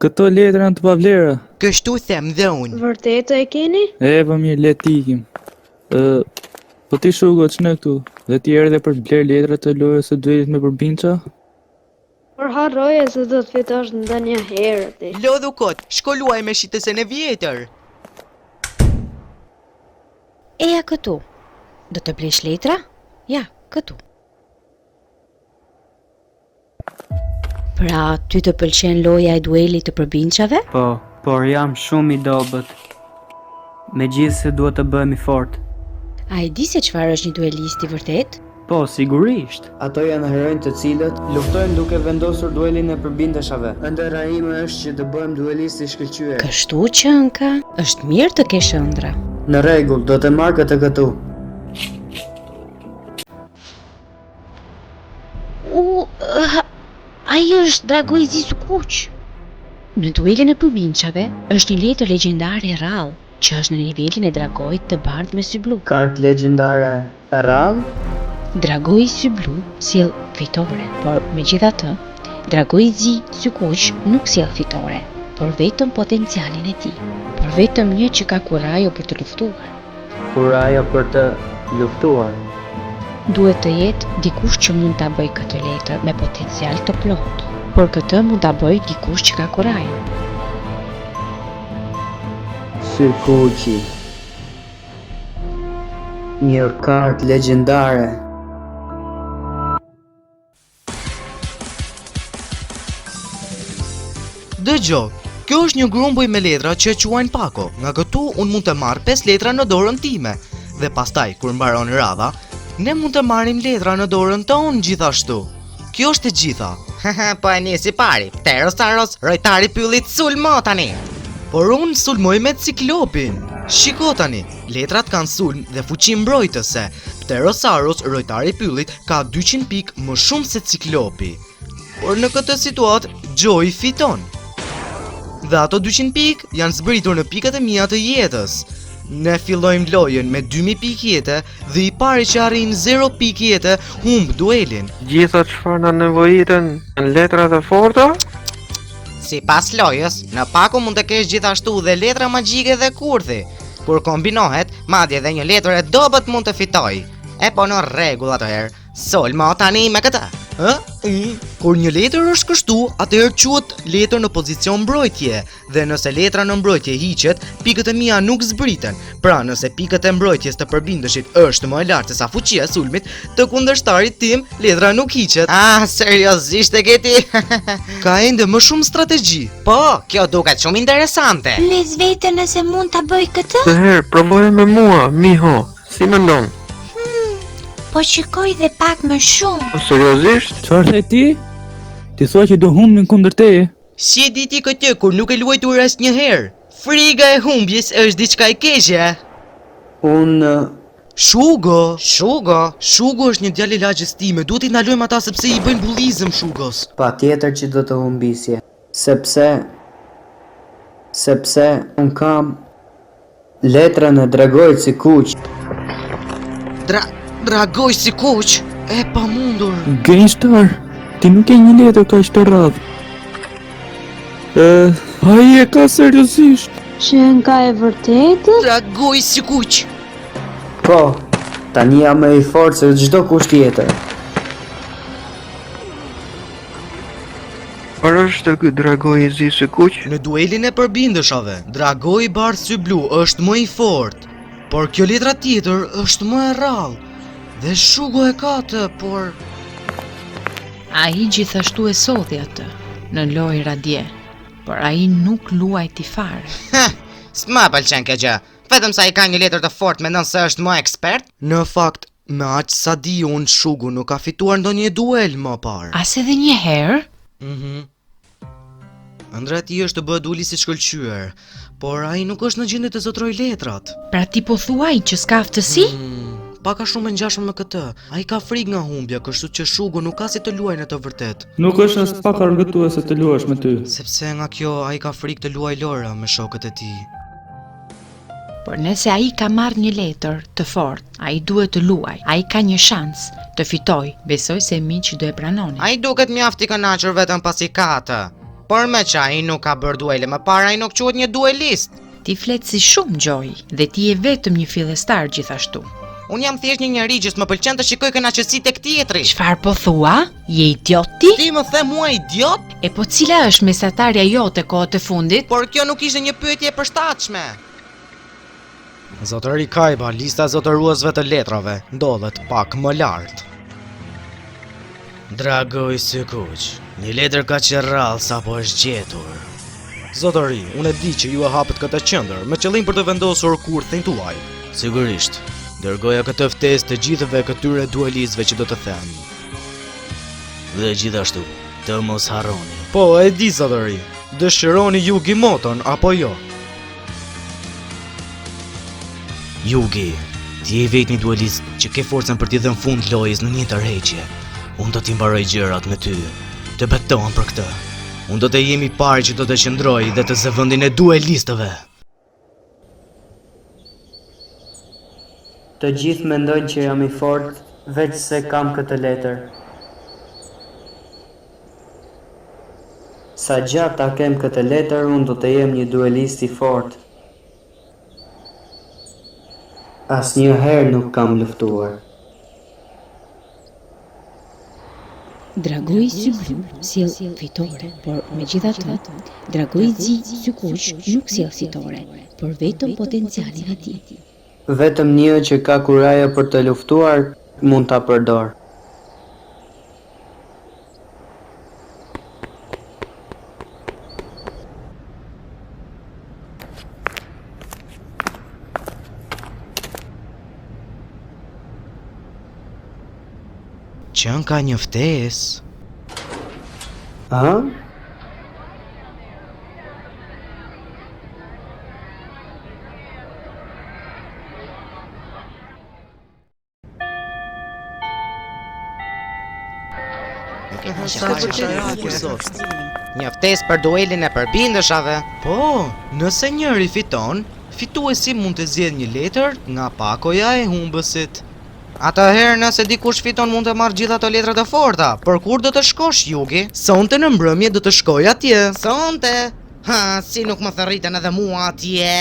Këto letra janë të pavlera. Kështu them dhe unë. Vërtet e keni? Po mirë, le t'ikim. Po ti Shugo, ç'në këtu? Dhe ti erdhe për të bler letra të lojës së duelit me Përbinça? Por harroje se do të fitosh ndonjëherë ti. Lodhu kot, shkolluaj me shitësen e vjetër. Eja këtu. Do të blesh letra? Ja, këtu. Pra, ty të pëlqen loja e duelit të Përbinçave? Po, por jam shumë i dobët. Megjithëse duhet të bëhemi fort. A e di se çfarë është një duelist i vërtet? Po, sigurisht. Ato janë heronjtë të cilët luftojnë duke vendosur duelin e përbindeshave. Ëndra ime është që të bëhem duelist i shkëlqyer. Kështu që Anka, është mirë të kesh ëndra. Në rregull, do të marr këtë këtu. Ai është Dragoi Zisukuq. Në duelin e Përbinçave është një letër legjendare e rrallë, që është në nivelin e Dragoit të bardhë me sy blu. Kartë legjendare e rrallë? Dragoi sy blu sjell fitore, por megjithatë, Dragoi Zisukuq nuk sjell fitore, por vetëm potencialin e tij, por vetëm një që ka kurajo për të luftuar. Kurajo për të luftuar. Duhet të jetë dikush që mund ta bëjë këtë letër me potencial të plotë, por këtë mund ta bëjë dikush që ka kurajo. Zisukuqi. Një kartë legjendare. Dëgjoj, kjo është një grumbull me letra që quajnë pako. Nga këtu unë mund të marr 5 letra në dorën time. Dhe pastaj, kur mbaron radha, ne mund të marrim letra në dorën tonë gjithashtu. Kjo është e gjitha. Po e nisi pari, Pterosaurus, rojtari pyllit sulmo tani. Por unë sulmoj me ciklopin. Shiko tani, letrat kanë sulm dhe fuqi mbrojtëse. Pterosaurus, rojtari pyllit, ka 200 pikë më shumë se ciklopi. Por në këtë situatë, Joey fiton. Dhe ato 200 pikë janë zbritur në pikat e mia të jetës. Ne fillojmë lojën me 2000 pikë jete dhe i pari që arrin 0 pikë jete humb duelin. Gjitha çfarë na nevojiten janë letra të forta? Sipas lojës, në pako mund të kesh gjithashtu dhe letra magjike dhe kurthi. Kur kombinohet, madje edhe një letër e dobët mund të fitoj. E po në rregull atëherë. Sulmo tani me këtë. Kur një letër është kështu, atëherë quhet letër në pozicion mbrojtje, dhe nëse letra në mbrojtje hiqet, pikët e mia nuk zbriten. Pra, nëse pikët e mbrojtjes të përbindeshit është më e lartë se sa fuqia e sulmit të kundërshtarit tim, letra nuk hiqet. Seriozisht e ke ti? Ka ende më shumë strategji. Po, kjo duket shumë interesante. Les vete nëse mund ta bëj këtë? Të herë, provoje me mua, Miho. Si mendon? Po shikoj dhe pak më shumë. Po seriozisht? Çfarë the ti? Ti thua që do humbin kundër teje? Si e di ti këtë kur nuk e luajtur asnjëherë? Friga e humbjes është diçka e keqe. Shugo është një djalë i lagjës time, duhet i ndalojmë ata sepse i bëjnë bullizëm Shugos. Patjetër që do të humbisje. Sepse un kam letrën e Dragoi Zisukuq. Dragoi Zisukuq? E pamundur. Gangster, ti nuk e një letër kaq të rrallë. Ai e ka seriozisht. Që ka e vërtetë? Dragoi Zisukuq. Po, tani jam më i fortë se çdo kusht tjetër. Çfarë është ky Dragoi Zisukuq? Në duelin e përbindeshave, Dragoi bardh sy blu është më i fortë, por kjo letra tjetër është më e rrallë. Dhe Shugo e ka të, por... Ai gjithashtu e sodhi atë në lojra dje, por ai nuk luajti fare. S'ma pëlqen kjo gjë. Vetëm sa i ka një letër të fortë mendon se është më ekspert? Në fakt, me aq sa di unë, Shugo nuk ka fituar ndonjë duel më parë. As edhe një herë? Ëndra e tij është të bëhet duelist i shkëlqyer, por ai nuk është në gjendje të zotrojë letrat. Pra ti po thuaj që s'ka aftësi? Paka shumë e ngjashme me këtë. Ai ka frikë nga humbja, kështu që Shugo nuk ka si të luajë në të vërtetë. Nuk është as pak argëtuese të luash me ty. Sepse nga kjo ai ka frikë të luajë lora me shokët e tij. Por nëse ai ka marrë një letër të fortë, ai duhet të luaj. Ai ka një shans të fitoj. Besoj se miq do e pranoni. Ai duket mjaft i kënaqur vetëm pasi ka atë. Por me qa, ai nuk ka bërë duele më para, ai nuk quhet një duelist. Ti flet si shumë Joy, dhe ti je vetëm një fillestar gjithashtu. Unë jam thjesht një njeri që më pëlqen të shikoj kënaqësitë tek tjetri. Çfarë po thua? Je idiot ti? Ti më the mua idiot? E po cila është mesatarja jote kohët e fundit? Por kjo nuk ishte një pyetje e përshtatshme. Zotëri Kajba, lista e zotëruesve të letrave ndodhet pak më lart. Dragoj Sykuq, një letër ka qerrall sapo është gjetur. Zotëri, unë e di që ju e hapët këtë qendër me qëllim për të vendosur kurthin tuaj. Sigurisht, dërgoja këtë ftesë të gjithëve këtyre duelistëve që do të them. Dhe gjithashtu, të mos harroni. Po, e di zotëri. Dëshironi Yugi moton apo jo? Yugi, ti je vetë një duelist që ke forcën për t'i dhënë fund lojës në një tërheqje. Unë do t'i mbaroj gjërat me ty. Të betohem për këtë. Unë do të jemi parë që do të qëndroj dhe të zëvendin e duelistëve. Të gjithë mendojnë që jam i fort, veç se kam këtë letër. Sa gjatë ta kem këtë letër, unë do të jem një duelist i fort. Asnjëherë nuk kam luftuar. Dragoi Sykuq sjell fitore, por megjithatë, Dragoi Sykuq nuk sjell fitore, por vetëm potencialin e tij. Vetëm një që ka kuraja për të luftuar mund ta përdor. Qën ka një ftesë. Ha? Një ftesë për duelin e përbindeshave. Po, nëse njëri fiton, fituesi mund të zgjedhë një letër nga pakoja e humbësit. Atëherë nëse dikush fiton mund të marrë gjitha ato letrat e forta. Por kur do të shkosh Yugi? Sonte në mbrëmje do të shkoj atje. Sonte? Ha, si nuk më thërriten edhe mua atje.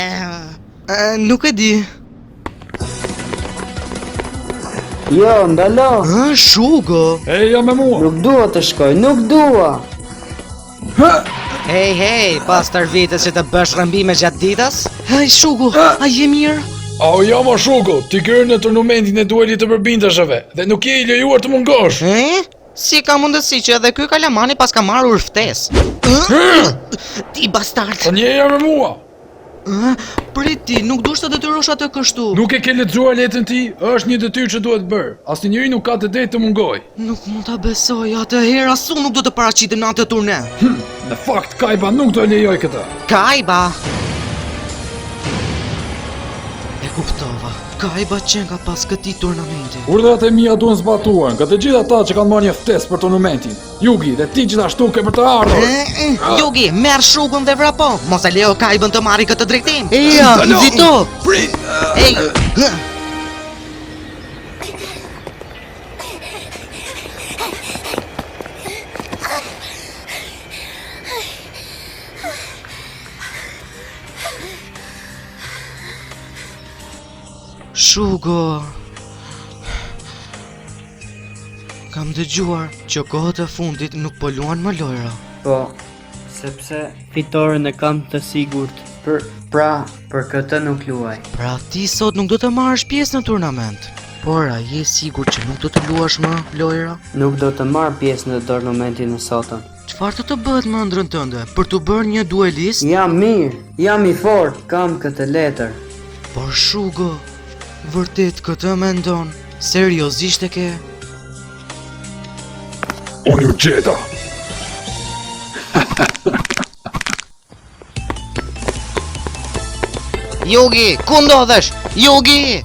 Nuk e di. Jo, ndalo. Shugo. Eja me mua. Nuk dua të shkoj, nuk dua. Hej, pas tërvites që të bësh rëmbime gjatë ditës? Hej, Shugo, a je mirë? Au jam o Shugo, ti kërë në turnumentin e duelit të përbindeshave dhe nuk je i lejuar të mungosh. Si ka mundësi që edhe ky kalamani pas ka marrur ftesë? Ti bastard! Po njeja me mua. Priti, nuk dush të detyrosh atë kështu. Nuk e ke lexuar letrën ti, është një detyrë që duhet bërë. Asnjë njeri nuk ka të drejtë të mungoj. Nuk mund ta besoj, atëherë asu nuk do të paraqitem në atë turne. Në fakt, Kaiba nuk do e lejoj këtë. Kaiba! E kuptova. Kaiba qen ka pas këtij turnamenti. Urdhrat e mia duhen zbatuar nga të gjithë ata që kanë marrë një ftesë për turnumentin. Yugi dhe ti gjithashtu ke për të ardhur. Yugi, merr Shugun dhe vrapo. Mos e lejo Kaibën të marrë këtë drejtim. Eja, nxito. Prit. Ej. Shugo. Kam dëgjuar që kohët e fundit nuk po luan më lojra. Po, sepse fitoren e kam të sigurt. Për këtë nuk luaj. Pra ti sot nuk do të marrësh pjesë në turnament. Por a je sigurt që nuk do të luash më lojra? Nuk do të marr pjesë në turnamentin e sotëm. Çfarë do të bëhet me ëndrrën tënde? Për të bërë një duelist? Jam mirë, jam i fort, kam këtë letër. Por Shugo, vërtet këtë mendon? Seriozisht e ke? Unë ju gjeta. Yugi, ku ndodhesh? Yugi!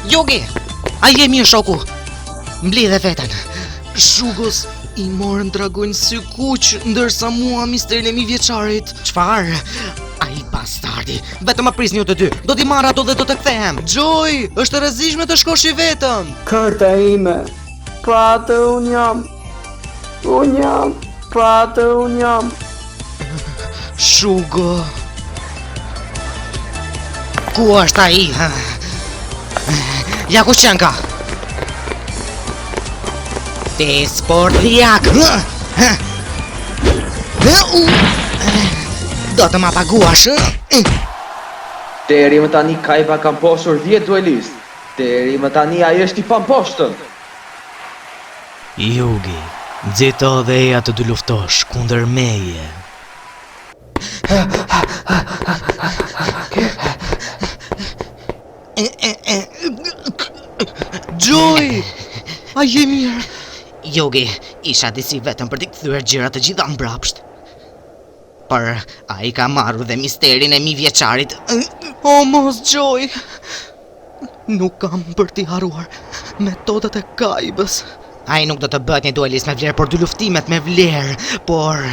Yugi! A je mirë shoku? Mblidhe veten. Shugos i morën dragojnë Sykuq, ndërsa mua misterin e mi vjeçarit. Çfarë? Ai bastardi. Vetëm ma prisni ju të dy. Do t'i marr ato dhe do të kthehem. Joy, është e rrezikshme të shkosh i vetëm. Karta ime. Pa atë unë jam. Pa atë unë jam. Shugo. Ku është ai? Ja ku qenë ka? Ti sportliak. Do të ma paguash? Deri më tani Kaiba kam poshur 10 duelist. Deri më tani ai është i pamposhtën. Yugi, nxito dhe eja të dy luftosh kundër meje. Joy! A je mirë? Yugi, isha disi vetëm për t'i kthyer gjërat të gjitha mbrapsht. Por ai ka marrë dhe misterin e mi vjeçarit. O mos Joy! Nuk kam për t'i haruar metodat e Kaibës. Ai nuk do të bëhet një duelist me vlerë, por dy luftimet me vlerë, por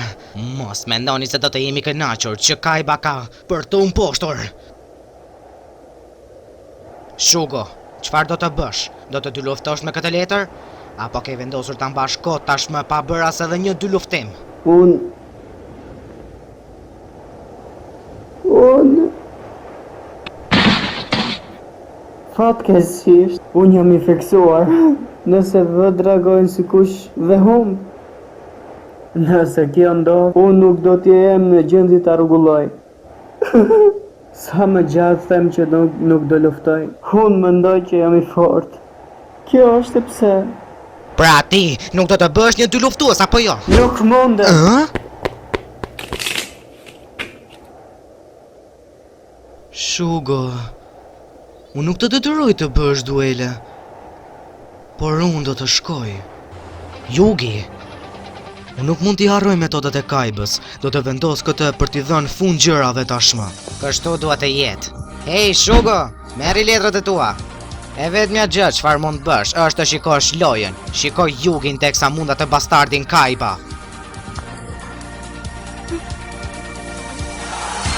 mos mendoni se do të jemi kënaqur që Kaiba ka për të mposhtur. Shugo, çfarë do të bësh? Do të dy luftosh me këtë letër? Apo ke vendosur ta mbash kot tashmë pa bërë as edhe një dy luftim? Unë fatkeqësisht, unë jam i fiksuar. Nëse vë dragojnë si kush dhe hum. Nëse kjo ndodh, unë nuk do t'je jem në gjendje ta rregulloj. Sa më gjatë them që nuk do luftoj. Unë mendoj që jam i fortë. Kjo është pse. Pra ti nuk do të bësh një dy luftues apo jo? Nuk mundem. Shugo, unë nuk të detyroj të bësh duele, por unë do të shkoj. Yugi, unë nuk mund t'i harroj metodat e Kaibës, do të vendos këtë për t'i dhënë fund gjërave tashmë. Kështu duhet të jetë. Hey Shugo, merri letrat e tua. E vetmja gjë çfarë mund të bësh është të shikosh lojën. Shikoj Yugin teksa mund atë bastardin Kaiba.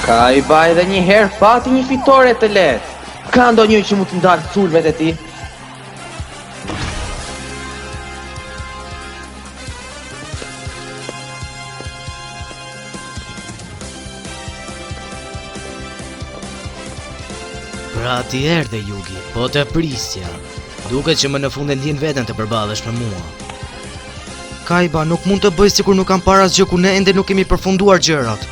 Kaiba edhe një herë pati një fitore të lehtë. Ka ndonjë që mund të ndalë sulmet e tij? Pra ti erdhe Yugi, po të prisja. Duket që më në fund e ndjen veten të përballesh me mua. Kaiba nuk mund të bëj sikur nuk kam para asgjë ku ne ende nuk kemi përfunduar gjërat.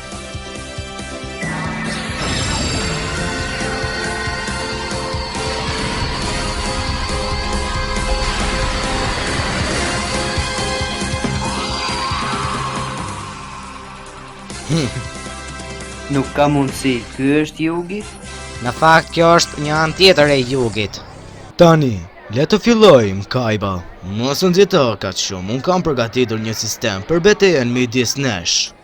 Nuk ka mundësi, ky është Yugi? Në fakt kjo është një anë tjetër e Yugit. Tani, le të fillojmë, Kaiba. Mos u nxito kaq shumë, unë kam përgatitur një sistem për betejën midis nesh.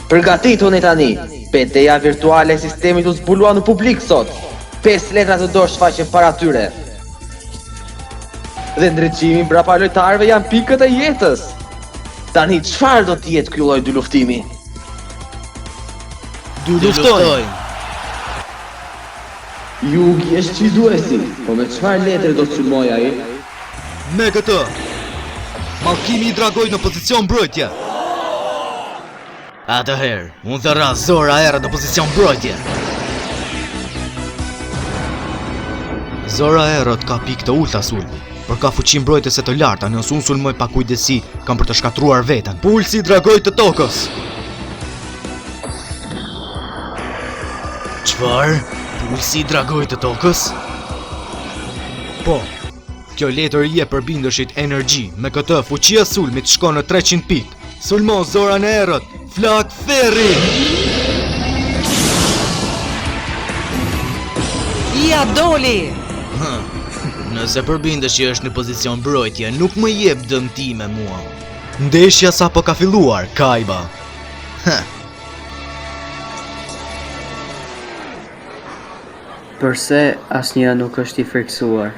Përgatituni tani. Betejë virtuale e sistemit u zbulua në publik sot. 5 letra të dorë shfaqen para tyre. Dhe ndriçimi brapa lojtarëve janë pikët e jetës. Tani çfarë do të jetë ky lloj dy luftimi? Dy luftojnë. Yugi është çiduesi, po me çfarë letre do të sulmoj ai? Me këtë. Mallkimi i dragojt në pozicion mbrojtje. Atëherë, unë thërra Zora erë në pozicion mbrojtje. Zora erët ka pikë të ulta sulmi, por ka fuqi mbrojtëse të larta, nëse unë sulmoj pa kujdesi, kam për të shkatruar veten. Pulsi i dragojt të tokës. Çfarë? Pulsi i dragojt të tokës? Po. Kjo letër i jep përbindëshit energji, me këtë fuqia sulmit shkon në 300 pikë. Sulmo Zora në erët, flak ferri! Ja doli! Nëse përbindesh që është në pozicion mbrojtje, nuk më jep dëmti me mua. Ndeshja sa po ka filluar, Kaiba. Përse asnjë nuk është i friksuar?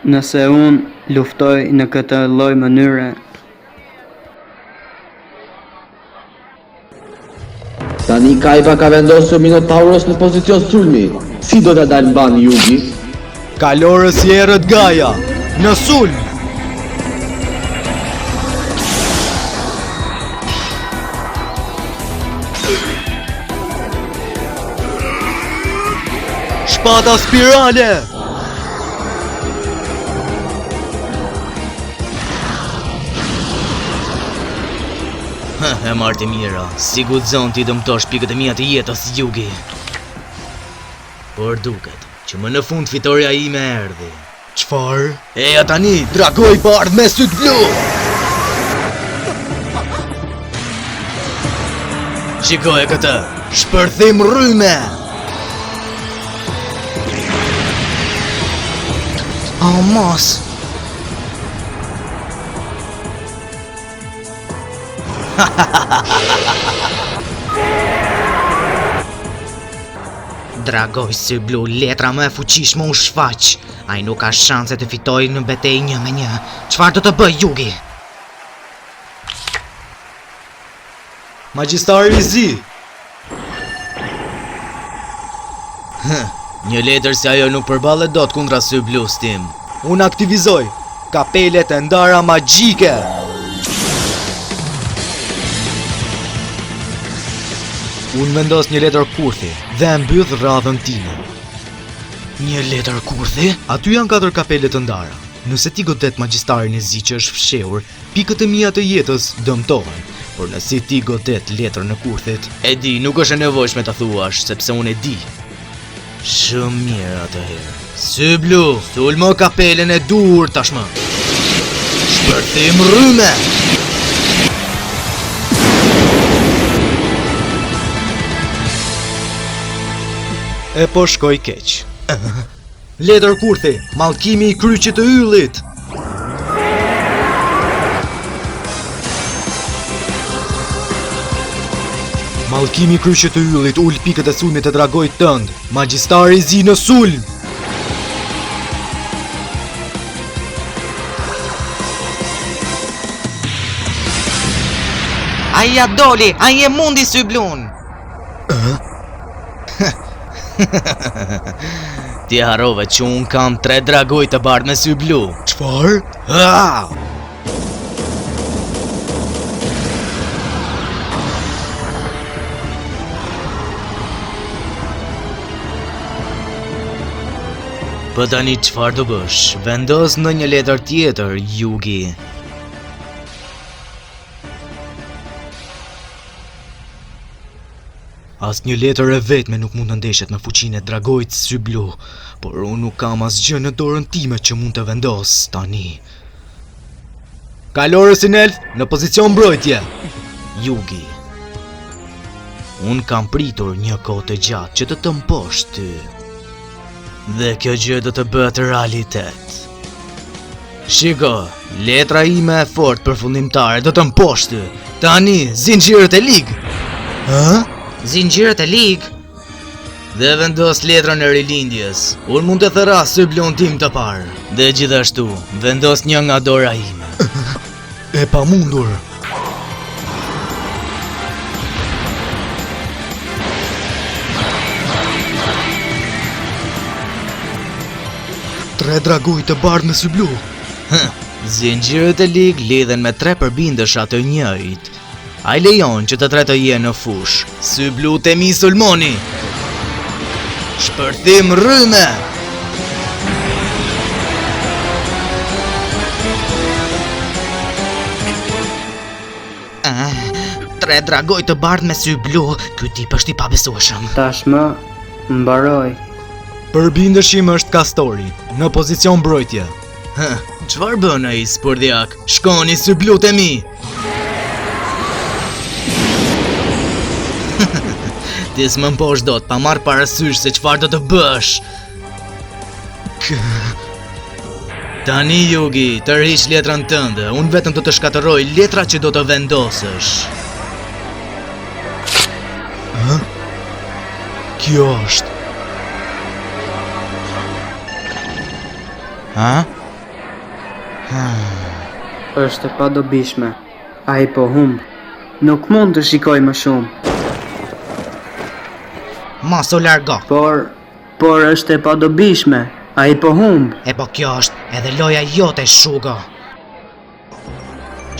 Nëse unë luftoj në këtë lloj mënyre, Tani Kaiba ka vendosur Minotauros në pozicion sulmi. Si do ta dalë mban Yugi? Kalorës i erët Gaia, në sulm! Shpata spirale! E marti mira, si guxon ti dëmtosh pikët e mia të jetës, Yugi. Por duket që më në fund fitoria ime erdhi. Çfarë? Eja tani, dragoj bardh me syt blu! Shikoj këtë, shpërthim rryme! Oh, mos! Dragoj sy blu, letra më e fuqishme u shfaq. Ai nuk ka shanse të fitojë në betejë 1-1. Çfarë do të bëj Yugi? Magjistari i zi. Një letër si ajo nuk përballet dot kundra sy blus tim. Unë aktivizoj kapelet e ndara magjike. Unë vendos një letër kurthi dhe e mbyll radhën time. Një letër kurthi? Aty janë 4 kapele të ndara. Nëse ti godet magjistarin e zi që është fshehur, pikët e mia të jetës dëmtohen. Por nëse ti godet letrën e kurthit, e di, nuk është e nevojshme ta thuash, sepse unë e di. Shumë mirë atëherë. Sy blu, sulmo kapelen e dur tashmë. Shpërthim rryme! E po shkoj keq. Letër kurthi, mallkimi i kryqit të yllit. Mallkimi i kryqit të yllit ul pikët e sulmit të dragojit tënd. Magjistari i zi në sulm. Aja doli, aje mundi sy blun. Ti harrove që unë kam 3 dragoj të bardhë me sy blu. Çfarë? Po tani çfarë do bësh? Vendos në një letër tjetër, Yugi. As një letër e vetme nuk mund të ndeshet me fuqinë e dragojit sy blu, por unë nuk kam asgjë në dorën time që mund të vendos tani. Kalorës i elf në pozicion mbrojtje. Yugi. Unë kam pritur një kohë të gjatë që të të mposh ty. Dhe kjo gjë do të bëhet realitet. Shiko, letra ime e fort përfundimtare do të mposh ty. Tani, zinxhirët e lig. Zinxhirët e lig? Dhe vendos letrën e rilindjes. Unë mund të thërras sy blun tim të parë. Dhe gjithashtu, vendos një nga dora ime. E pamundur. Tre dragoj të bardhë me sy blu. Zinxhirët e lig lidhen me 3 përbindësha të njëjit. Ai lejon që të tre të jenë në fush. Sy blu të mi sulmoni. Shpërthim rryme. Tre dragoj të bardhë me sy blu. Ky tip është i pabesueshëm. tashmë mbaroj. Përbindëshim është Kastori, në pozicion mbrojtje. Çfarë bën ai spurdhiak? Shkoni sy blut e mi. Ti s'më mposh dot, pa marrë parasysh se çfarë do të bësh. Tani Yugi, tërhiq letrën tënde, unë vetëm do të shkatërroj letra që do të vendosësh. Kjo është Ha? Është e padobishme. Ai po humb. Nuk mund të shikoj më shumë. Mos u largo. Por është e padobishme. Ai po humb. E po kjo është edhe loja jote, Shugo.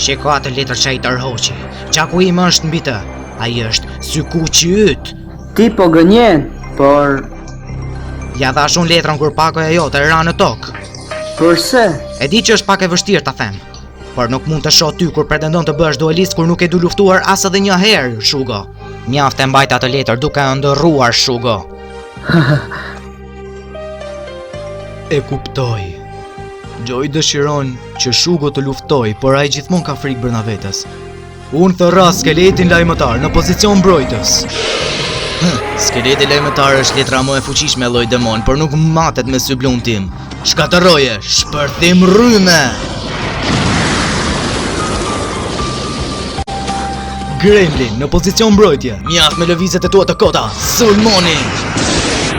Shiko atë letër që ai tërhoqi. Gjaku im është mbi të. Ai është sykuqi yt. Ti po gënjen, por Ja dhash unë letrën kur pakoja jote ra në tokë. përse? E di që është pak e vështirë ta them, por nuk mund të shoh ty kur pretendon të bësh duelist kur nuk e du luftuar as edhe një herë, Shugo. Mjaft e mbajt atë letër duke e ndërruar, Shugo. E kuptoj. Joy dëshiron që Shugo të luftoj, por ai gjithmonë ka frikë brenda vetes. Unë thërras skeletin lajmëtar në pozicion mbrojtës. Skeleti lajmëtar është letra më e fuqishme e lloj demon, por nuk matet me sy blun tim. Shkatëroje, shpërthim rrymë. Gremlin në pozicion mbrojtje. Mjaft me lëvizjet e tua të kota. Sulmoni.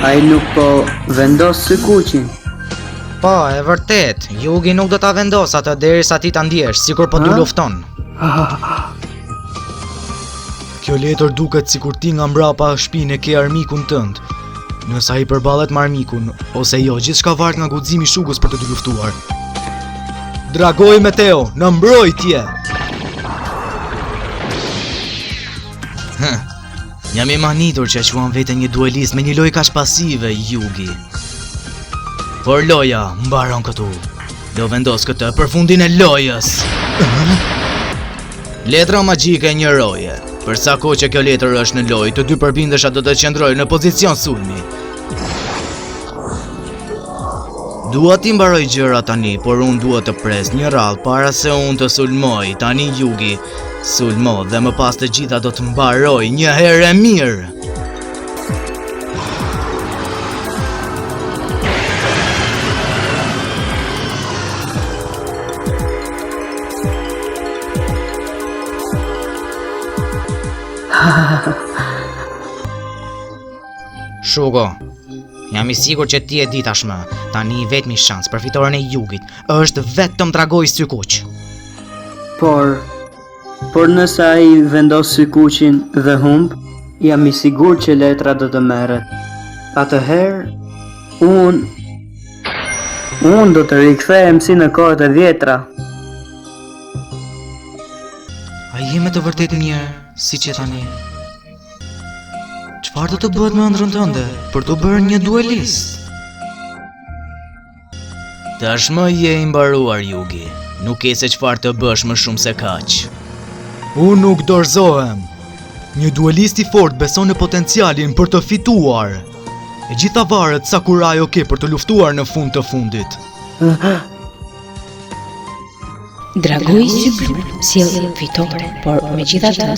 Ai nuk po vendos sykuqin. Po, e vërtet. Yugi nuk do ta vendos atë derisa ti ta ndjesh, sikur po të lufton. Kjo letër duket sikur ti nga mbrapa shtëpinë ke armikun tënd. Nëse ai përballet me armikun ose jo, gjithçka varet nga guximi i Shugos për të dy luftuar. Dragoj Meteo, në mbrojtje. Jam i manitur që quan veten një duelist me një lojë kaq pasive, Yugi. Por loja mbaron këtu. Do vendos këtë për fundin e lojës. Letra magjike e një roje. Për sa kohë që kjo letër është në lojë, të dy përbindesha do të qëndrojnë në pozicion sulmi. Dua ti mbaroj gjëra tani, por unë dua të pres një radhë para se unë të sulmoj. Tani Yugi, sulmo dhe më pas të gjitha do të mbaroj një herë e mirë. Shugo, jam i sigur që ti e di tashmë, tani vetmi shans për fitoren e Jugit është vetëm dragoj sykuq. Por nëse ai vendos sykuqin dhe humb, jam i sigur që letra do të merret. Atëherë unë do të rikthehem si në kohët e vjetra. A jemi të vërtetë mirë, siç je tani? Çfarë do të bëhet me ëndrrën tënde për të bërë një duelist? Tashmë je i mbaruar, Yugi. Nuk ke se çfarë të bësh më shumë se kaq. Unë nuk dorëzohem. Një duelist i fortë beson në potencialin për të fituar. E gjitha varet sa kuraj ke për të luftuar në fund të fundit. Dragoi Zyblu sjell fitore, por megjithatë,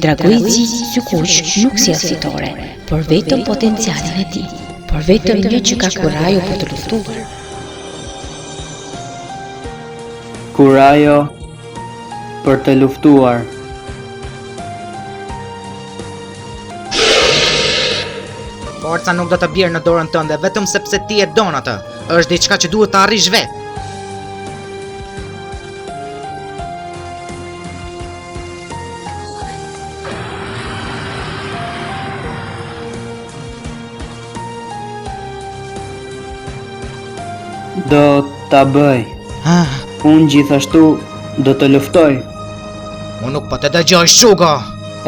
Dragoi Zi Sykuq nuk sjell fitore, por vetëm potencialin e tij, por vetëm një që ka kurajo për të luftuar. Kurajo për të luftuar. Forca nuk do të bjerë në dorën tënde vetëm sepse ti e don atë. Është diçka që duhet të arrish vetë. Do ta bëj. Unë gjithashtu do të luftoj. Unë nuk po të dëgjoj, Shugo.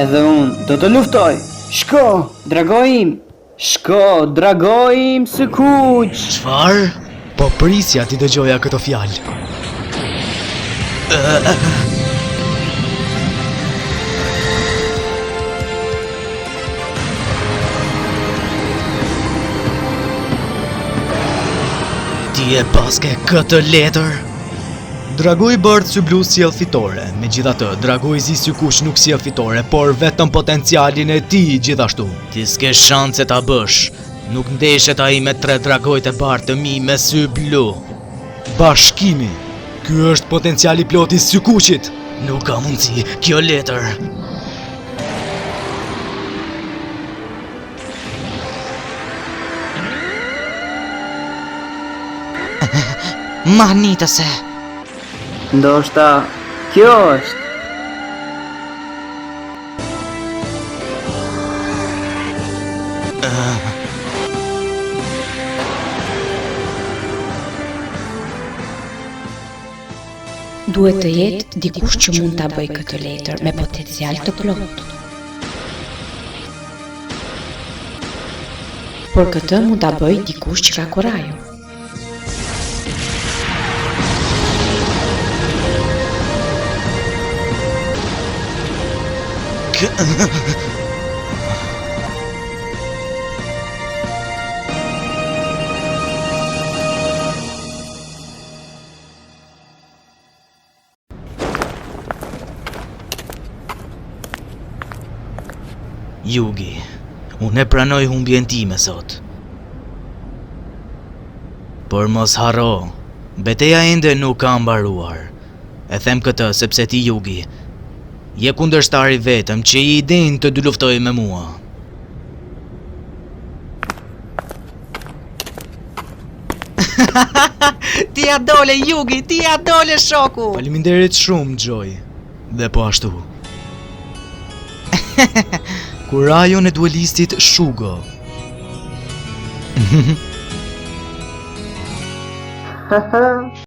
Edhe unë do të luftoj. Shko, dragojim. Shko, dragojim Sykuq. Çfarë? Po prisja ti dëgjoja këtë fjalë. Ti e paske këtë letër? Dragoj Bardh Zyblu sjell fitore, megjithatë Dragoj Zi Sykuq nuk sjell fitore, por vetëm potencialin e tij gjithashtu. Ti s'ke shanse ta bësh. Nuk ndeshet ai me 3 dragojt e bardhë të mi me sy blu. Bashkimi. Ky është potenciali plot i Sykuqit. Nuk ka mundësi kjo letër. Mahnitëse. Ndoshta kjo është. Duhet të jetë dikush që mund ta bëjë këtë letër me potencial të plotë. Por këtë mund ta bëjë dikush që ka kurajë. Yugi, unë e pranoj humbjen time sot. Por mos harro, betejë ende nuk ka mbaruar. E them këtë sepse ti, Yugi, je kundërshtari vetëm që i din të dy luftoj me mua. Ti ja dole, Yugi, ti ja dole, shoku. Faleminderit shumë, Joy. Dhe po ashtu. Kurajon e duelistit Shugo. Haha,